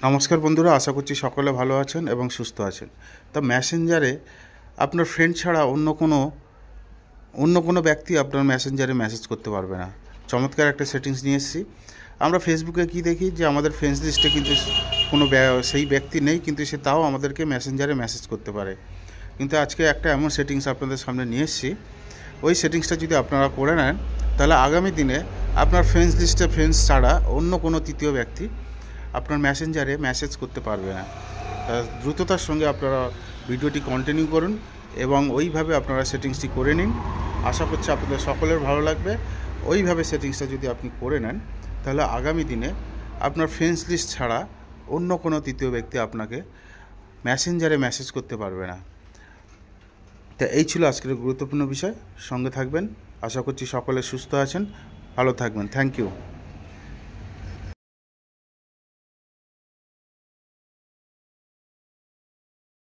নমস্কার বন্ধুরা, আশা করছি সকলে ভালো আছেন এবং সুস্থ আছেন। তো মেসেঞ্জারে আপনার ফ্রেন্ড ছাড়া অন্য কোনো ব্যক্তি আপনার মেসেঞ্জারে মেসেজ করতে পারবে না। চমৎকার একটা সেটিংস নিয়ে এসেছি। আমরা ফেসবুকে কি দেখি যে আমাদের ফ্রেন্ডস লিস্টে কিন্তু কোনো সেই ব্যক্তি নেই, কিন্তু সে তাও আমাদেরকে মেসেঞ্জারে মেসেজ করতে পারে। কিন্তু আজকে একটা এমন সেটিংস আপনাদের সামনে নিয়ে এসেছি, ওই সেটিংসটা যদি আপনারা করে নেন তাহলে আগামী দিনে আপনার ফ্রেন্ডস লিস্টে ফ্রেন্ডস ছাড়া অন্য কোনো তৃতীয় ব্যক্তি আপনার মেসেঞ্জারে মেসেজ করতে পারবে না। দ্রুততার সঙ্গে আপনারা ভিডিওটি কন্টিনিউ করুন এবং ওইভাবে আপনারা সেটিংসটি করে নিন। আশা করছি আপনাদের সকলের ভালো লাগবে। ওইভাবে সেটিংসটা যদি আপনি করে নেন তাহলে আগামী দিনে আপনার ফ্রেন্ডস লিস্ট ছাড়া অন্য কোনো তৃতীয় ব্যক্তি আপনাকে মেসেঞ্জারে মেসেজ করতে পারবে না। তা এই ছিল আজকের গুরুত্বপূর্ণ বিষয়। সঙ্গে থাকবেন। আশা করছি সকলে সুস্থ আছেন, ভালো থাকবেন। Thank you.